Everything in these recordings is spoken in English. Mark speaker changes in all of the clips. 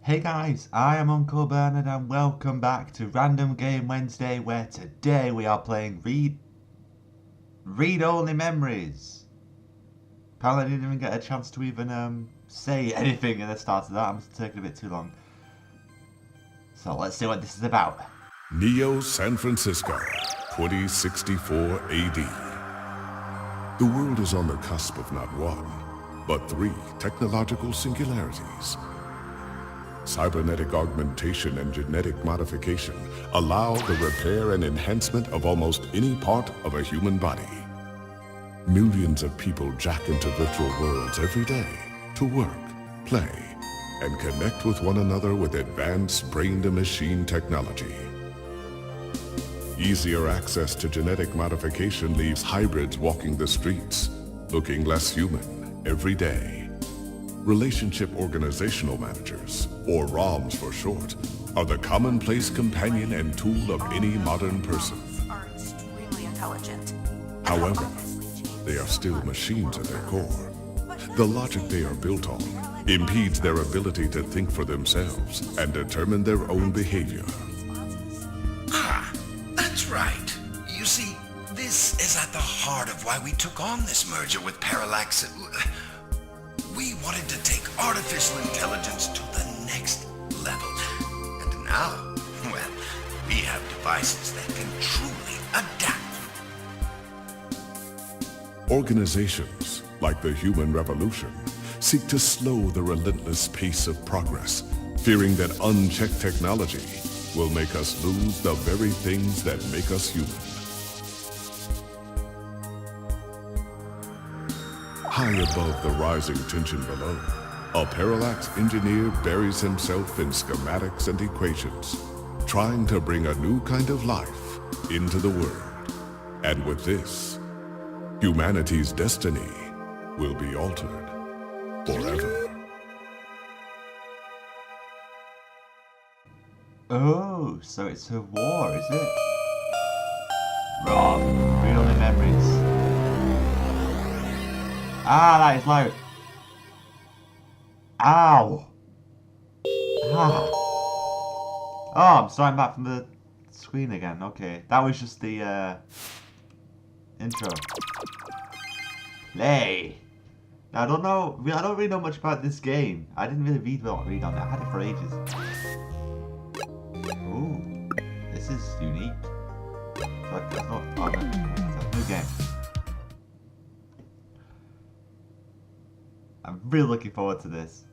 Speaker 1: Hey guys, I am Uncle Bernard and welcome back to Random Game Wednesday, where today we are playing Read Only Memories. Apparently I didn't even get a chance to even say anything at the start of that. I'm just taking a bit too long. So let's see what this is about.
Speaker 2: Neo San Francisco, 2064 AD. The world is on the cusp of not one, but three technological singularities. Cybernetic augmentation and genetic modification allow the repair and enhancement of almost any part of a human body. Millions of people jack into virtual worlds every day to work, play, and connect with one another with advanced brain-to-machine technology. Easier access to genetic modification leaves hybrids walking the streets, looking less human every day. Relationship Organizational Managers, or ROMs for short, are the commonplace companion and tool of any modern person.
Speaker 3: Are extremely intelligent.
Speaker 2: However, they are still machines at their core. The logic they are built on impedes their ability to think for themselves and determine their own behavior.
Speaker 4: That's right. You see, this is at the heart of why we took on this merger with Parallax. We wanted to take artificial intelligence to the next level. And now, well, we have devices that can truly adapt.
Speaker 2: Organizations, like the Human Revolution, seek to slow the relentless pace of progress, fearing that unchecked technology will make us lose the very things that make us human. High above the rising tension below, a Parallax engineer buries himself in schematics and equations, trying to bring a new kind of life into the world. And with this, humanity's destiny will be altered forever.
Speaker 1: Oh, so it's a war, is it? ROM, Read Only Memories. Ah, that is loud. Ow. Ah. Oh, I'm starting back from the screen again. Okay, that was just the intro. Play. Now, I don't really know much about this game. I didn't really read on it. I had it for ages. Ooh, this is unique. But that's not. Oh, no, it's a new game. I'm really looking forward to this.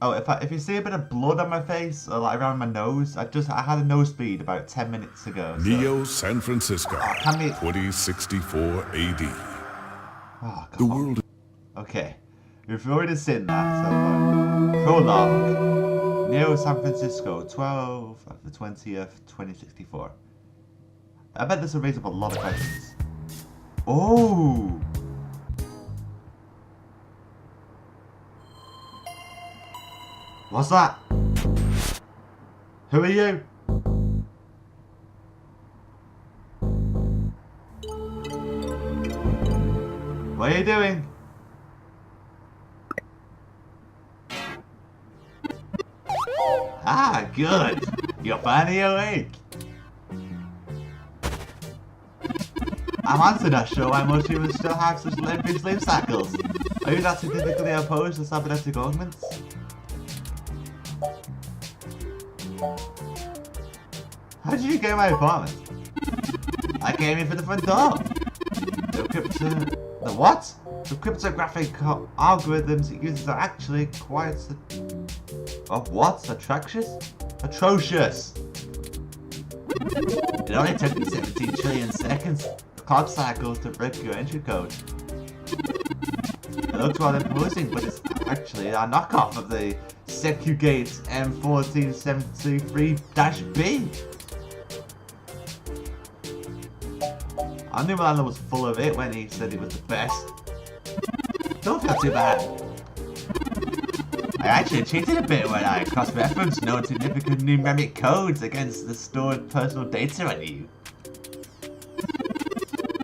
Speaker 1: Oh, if you see a bit of blood on my face or like around my nose, I had a nose bleed about 10 minutes ago. So.
Speaker 2: Neo San Francisco, 2064 AD.
Speaker 1: Oh,
Speaker 2: the world.
Speaker 1: Okay, we've already seen that. So prologue. Neo San Francisco, 12th of the 20th, 2064. I bet this will raise up a lot of questions. Oh. What's that? Who are you? What are you doing? Ah, good. You're finally awake. I'm answering that show why most humans still have such lengthy sleep cycles. Are you not significantly opposed to cybernetic augments? How did you get in my apartment? I came in through the front door. The what? The cryptographic algorithms it uses are actually quite... Of what? Atrocious. It only took me 17 trillion seconds clock cycles to break your entry code. It looks rather imposing, but it's actually a knockoff of the Secugate M1473-B. I knew Milano was full of it when he said he was the best. Don't feel too bad. I actually cheated a bit when I cross-referenced known significant numeric codes against the stored personal data on you.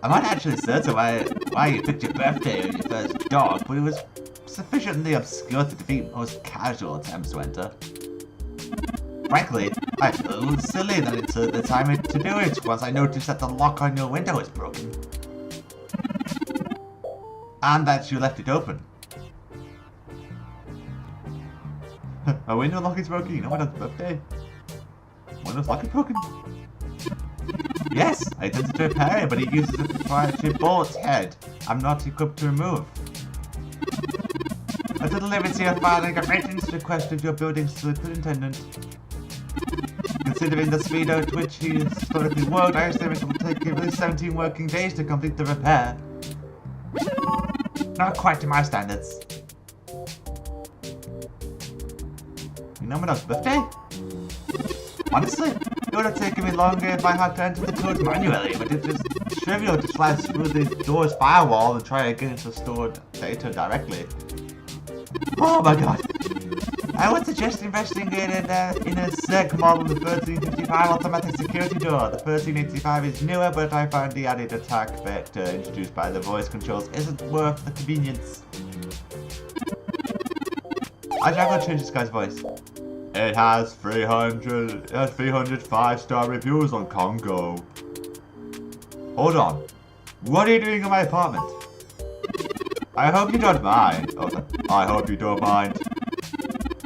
Speaker 1: I'm not actually certain why you picked your birthday or your first dog, but it was sufficiently obscure to defeat most casual attempts to enter. Frankly, I feel a little silly that it took the time to do it once I noticed that the lock on your window is broken. And that you left it open. My window lock is broken, you know what, birthday? Window lock is broken? Yes, I attempted to repair it, but it uses a proprietary bolt head I'm not equipped to remove. I took the liberty of filing a maintenance request of your building's superintendent. Considering the speed at which he historically worked, I assume it will take at least 17 working days to complete the repair. Not quite to my standards. You know my birthday? Honestly, it would have taken me longer if I had to enter the code manually, but it's just trivial to slice through the door's firewall and try to get into stored data directly. Oh my god! I would suggest investigating in a SEC model the 1355 automatic security door. The 1385 is newer, but I find the added attack vector introduced by the voice controls isn't worth the convenience. I tried to change this guy's voice. It has 300 5-star reviews on Congo. Hold on. What are you doing in my apartment? I hope you don't mind. Okay. I hope you don't mind.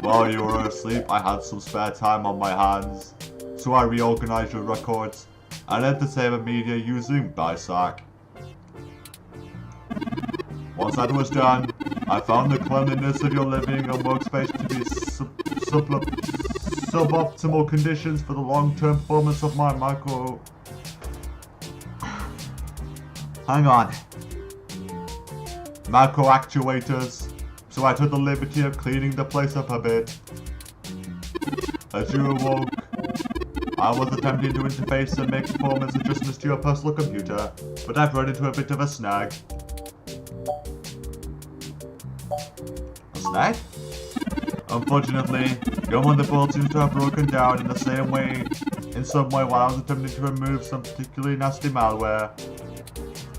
Speaker 1: While you were asleep, I had some spare time on my hands, so I reorganized your records and entertainment media using BISAC. Once that was done, I found the cleanliness of your living and workspace to be suboptimal conditions for the long-term performance of my micro... Hang on. Macro actuators. So I took the liberty of cleaning the place up a bit. As you awoke, I was attempting to interface and make performance adjustments to your personal computer, but I've run into a bit of a snag. A snag? Unfortunately, your motherboard seems to have broken down in some way while I was attempting to remove some particularly nasty malware.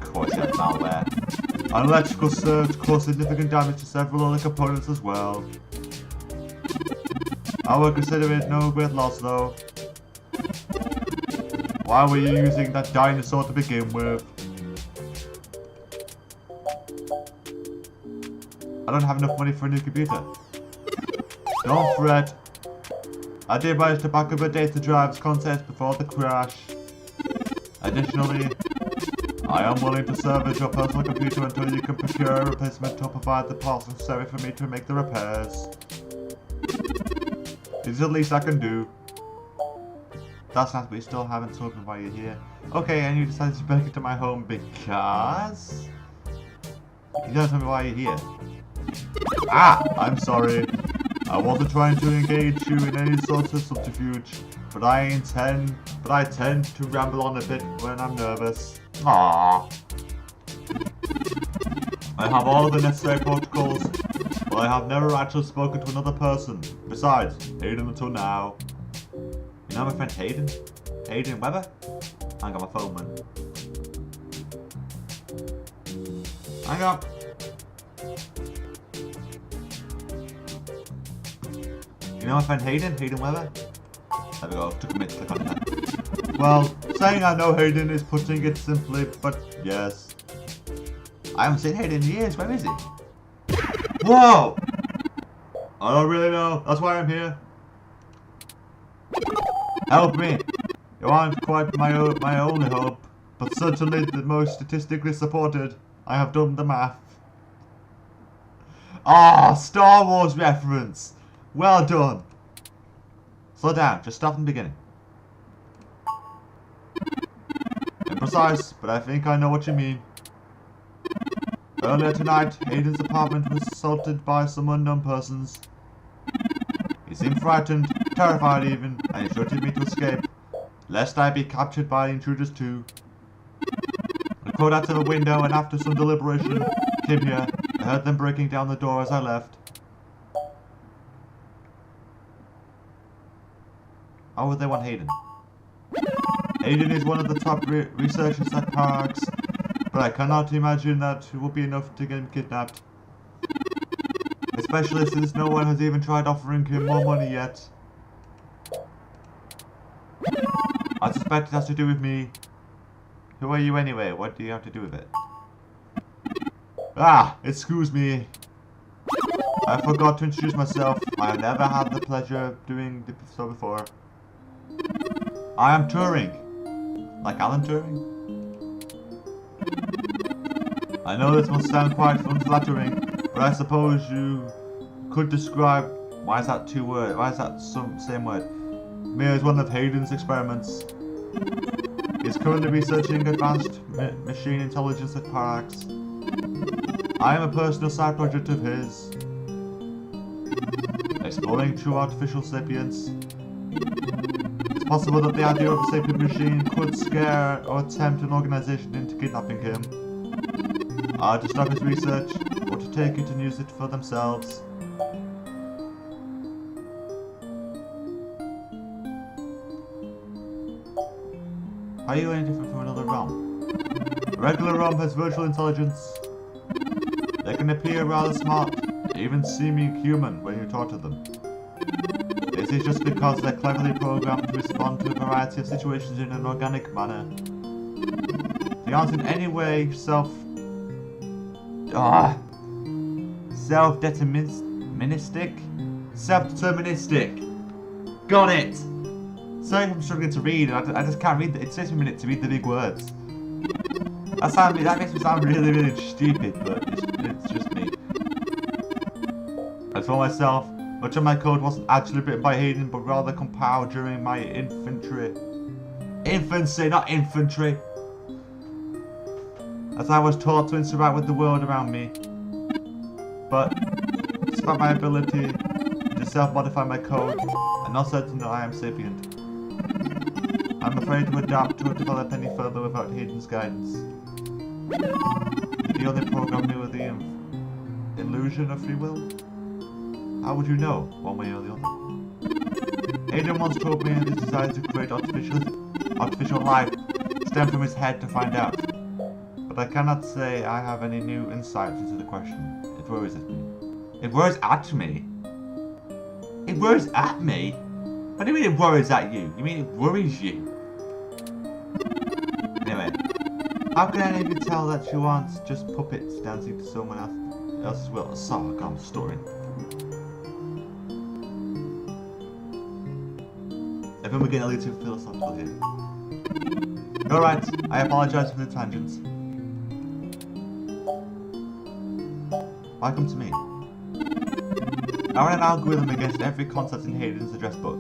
Speaker 1: Of course you have malware. An electrical surge caused significant damage to several other components as well. I would consider it no great loss though. Why were you using that dinosaur to begin with? I don't have enough money for a new computer. Don't fret. I did manage to back up a data drive's contents before the crash. Additionally, I am willing to service your personal computer until you can procure a replacement or provide the parts necessary for me to make the repairs. It's the least I can do. That's not, we still haven't spoken while you're here. Okay, and you decided to break into my home because... You don't tell me why you're here. Ah! I'm sorry. I wasn't trying to engage you in any sort of subterfuge, but I tend to ramble on a bit when I'm nervous. Ah. I have all of the necessary protocols, but I have never actually spoken to another person. Besides, Hayden until now. You know my friend Hayden? Hayden Weber? Hang on, my phone man. Hang on. You know my friend Hayden? Hayden Weber? There we go, took a minute to click on that. Well, saying I know Hayden is putting it simply, but yes. I haven't seen Hayden in years, where is he? Whoa! I don't really know, that's why I'm here. Help me! You aren't quite my only hope, but certainly the most statistically supported. I have done the math. Ah, Star Wars reference! Well done! Slow down, just stop from the beginning. Imprecise, but I think I know what you mean. Earlier tonight, Hayden's apartment was assaulted by some unknown persons. He seemed frightened, terrified even, and instructed me to escape, lest I be captured by the intruders too. I crawled out to the window and after some deliberation, came here. I heard them breaking down the door as I left. How would they want Hayden? Hayden is one of the top researchers at Parks, but I cannot imagine that it will be enough to get him kidnapped. especially since no one has even tried offering him more money yet. I suspect it has to do with me. Who are you anyway? What do you have to do with it? Ah, excuse me. I forgot to introduce myself. I have never had the pleasure of doing so before. I am Turing. Like Alan Turing? I know this must sound quite unflattering, but I suppose you could describe... Why is that two words? Why is that same word? Me as one of Hayden's experiments. He's currently researching advanced machine intelligence at Parallax. I am a personal side project of his. Exploring true artificial sapience. It's possible that the idea of a sapient machine could scare or tempt an organization into kidnapping him. To stop his research, or to take it and use it for themselves. How are you any different from another ROM? A regular ROM has virtual intelligence. They can appear rather smart, even seeming human when you talk to them. This is just because they're cleverly programmed to respond to a variety of situations in an organic manner. They aren't in any way self-deterministic. Got it! Sorry if I'm struggling to read, I just can't read. It takes me a minute to read the big words. That makes me sound really, really stupid, but it's just me. As for myself, much of my code wasn't actually written by Hayden, but rather compiled during my infancy, not infantry. As I was taught to interact with the world around me. But, despite my ability to self-modify my code, I'm not certain that I am sapient. I'm afraid to adapt or develop any further without Hayden's guidance. Did he only program me with the illusion of free will? How would you know, one way or the other? Hayden once told me his desire to create artificial life stemmed from his head to find out. But I cannot say I have any new insights into the question. It worries at me. It worries at me? It worries at me? What do you mean it worries at you? You mean it worries you? Anyway, how can any of you tell that you aren't just puppets dancing to someone else's will? A sarcasm story. I think we're getting a little too philosophical here. Alright, I apologise for the tangents. Welcome to me. I run an algorithm against every concept in Hayden's address book.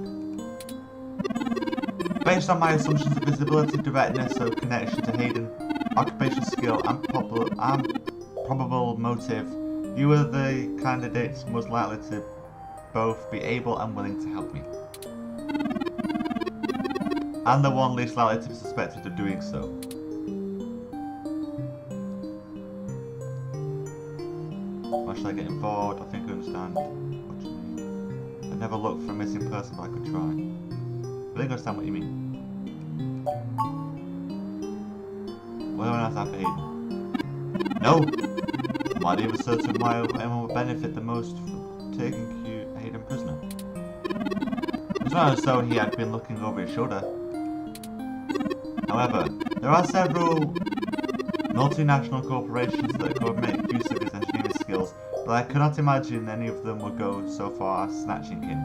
Speaker 1: Based on my assumptions of visibility, directness, so connection to Hayden, occupational skill, and probable motive, you are the candidates most likely to both be able and willing to help me. And the one least likely to be suspected of doing so. Why should I get involved? I think I understand what you mean. I've never looked for a missing person, but I could try. I think I understand what you mean. What on earth happened, Hayden? No! I'm not even certain why anyone would benefit the most from taking Hayden prisoner. It's not as though he had been looking over his shoulder. However, there are several multinational corporations that could make use of his engineering skills, but I cannot imagine any of them would go so far as snatching him.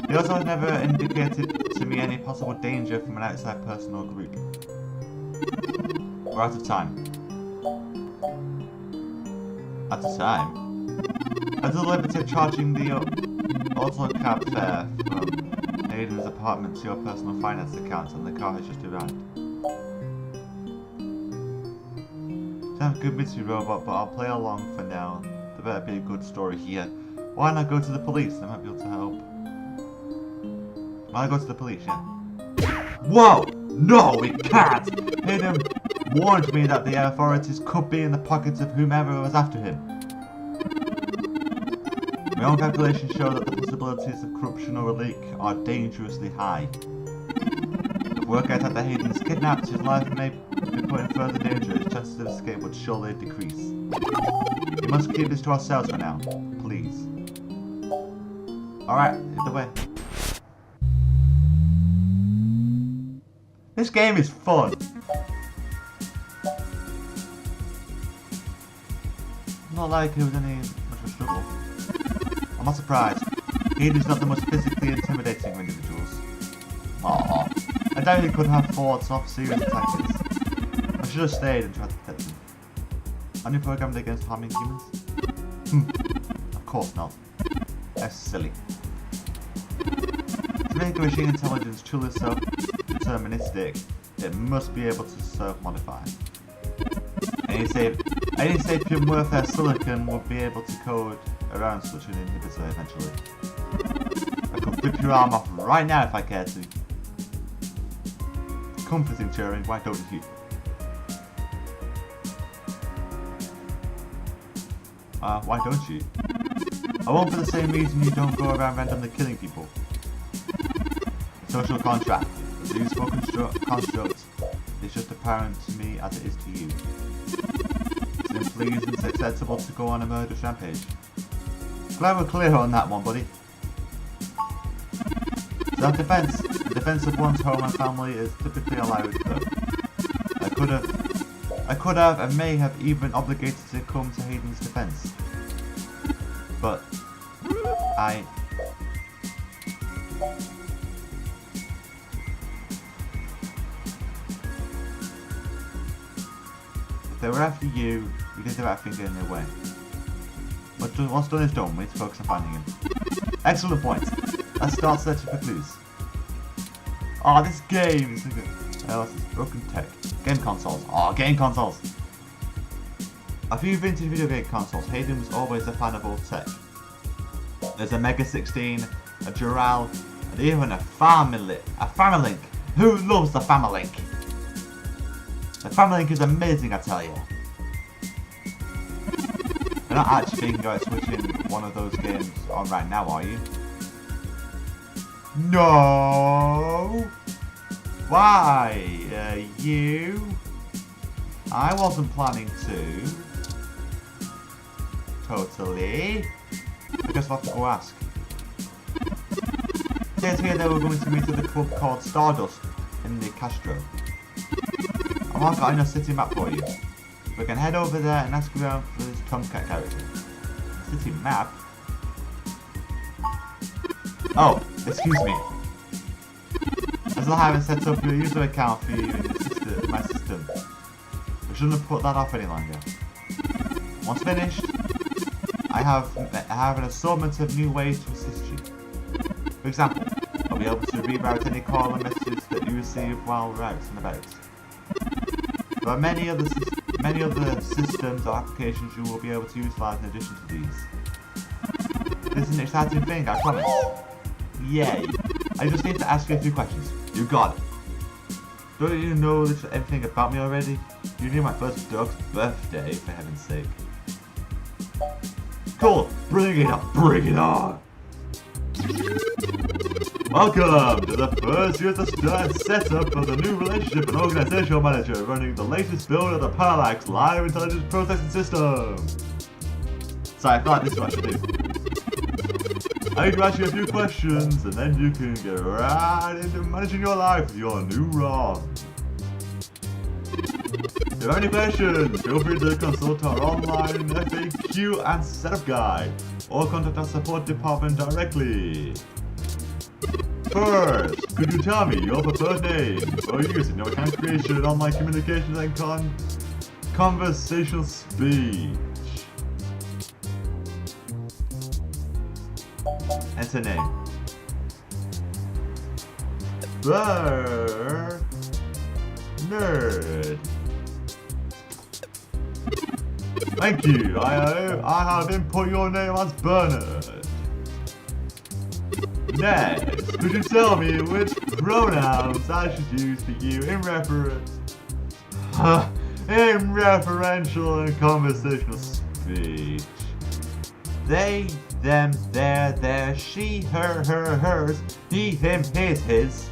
Speaker 1: He also has never indicated to me any possible danger from an outside person or group. We're out of time. Out of time? At the liberty of charging the auto cab fare from Hayden's apartment to your personal finance account, and the car has just arrived. Sounds good, Mystery Robot, but I'll play along for now. There better be a good story here. Why not go to the police? They might be able to help. Why not go to the police, yeah? Whoa! No, we can't! Hayden warned me that the authorities could be in the pockets of whomever was after him. My own calculations show that the possibilities of corruption or a leak are dangerously high. If word gets out that Hayden is kidnapped, his life may be put in further danger. chances of escape would surely decrease. We must keep this to ourselves for now, please. Alright, either way. This game is fun. Not like it was any much of a struggle. I'm not surprised. Eden is not the most physically intimidating of individuals. Aww. I doubt he could have fought off serious attackers. I should have stayed and tried to protect them. Aren't you programmed against harming humans? Of course not. That's silly. To make a machine intelligence truly self-deterministic, it must be able to self-modify. Any safe pure warfare silicon would be able to code around such an inhibitor eventually. I could rip your arm off right now if I cared to. Comforting, Turing, why don't you? Why don't you? I won't for the same reason you don't go around randomly killing people. Social contract. The useful construct is just apparent to me as it is to you. Simply isn't acceptable to go on a murderous rampage. Glad we're clear on that one, buddy. Self-defense. The defense of one's home and family is typically allowed, though. I could have and may have even obligated to come to Hayden's defense. But if they were after you, we did the right thing getting their way. But what's done is done, we need to focus on finding him. Excellent point. Let's start searching for clues. Oh, this game is so good. Oh, this is broken tech. Game consoles. Oh, game consoles. A few vintage video game consoles. Hayden was always a fan of old tech. There's a Mega 16, a Dural, and even a Familink. Who loves the Familink? The Familink is amazing, I tell you. You're not actually thinking about switching one of those games on right now, are you? No! Why? You? I wasn't planning to. Totally. I guess I'll have to go ask. It says here they were going to meet at a club called Stardust in the Castro. I've also got a city map for you. We can head over there and ask around for this Tomcat character. City map? Oh, excuse me. I still haven't set up your user account for you in my system. We shouldn't have put that off any longer. Once finished, I have an assortment of new ways to assist you. For example, I'll be able to reroute any call and messages that you receive while out and about. There are many other systems or applications you will be able to utilize in addition to these. This is an exciting thing, I promise. Yay! I just need to ask you a few questions. You got it. Don't you know everything about me already? You knew my first dog's birthday, for heaven's sake. Cool! Bring it on! Bring it on! Welcome to the first user setup of the new relationship and organizational manager running the latest build of the Parallax Live Intelligence Processing System. Sorry, I thought this is what I should do. I need to ask you a few questions and then you can get right into managing your life with your new ROM. If you have any questions, feel free to consult our online FAQ and setup guide or contact our support department directly. First, could you tell me your preferred name for use in your account creation, online communications and conversational speech? Enter name. Nerd. Thank you. I have input your name as Bernard. Next, could you tell me which pronouns I should use for you in referential and conversational speech? They, them, their, she, her, hers, he, him, his.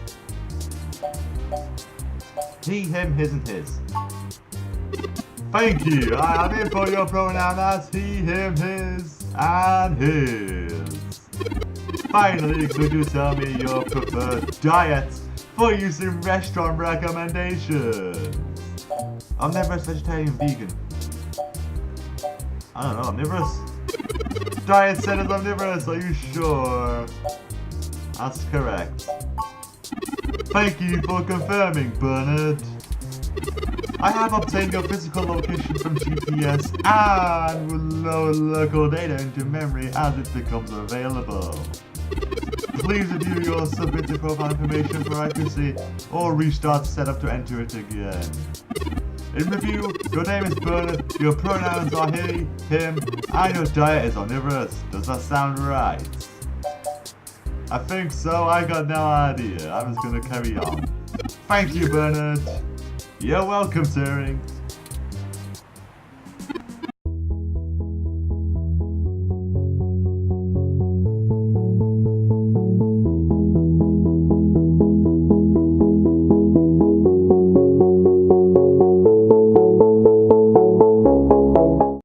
Speaker 1: He, him, his, and his. Thank you. I have input your pronoun as he, him, his, and his. Finally, could you tell me your preferred diet for use in restaurant recommendations? Omnivorous, vegetarian, vegan. I don't know, omnivorous? Diet said it's omnivorous, are you sure? That's correct. Thank you for confirming, Bernard. I have obtained your physical location from GPS and will load local data into memory as it becomes available. Please review your submitted profile information for accuracy or restart setup to enter it again. In review, your name is Bernard, your pronouns are he, him, and your diet is omnivorous. Does that sound right? I think so, I got no idea. I'm just gonna carry on. Thank you, Bernard. You're welcome, Turing.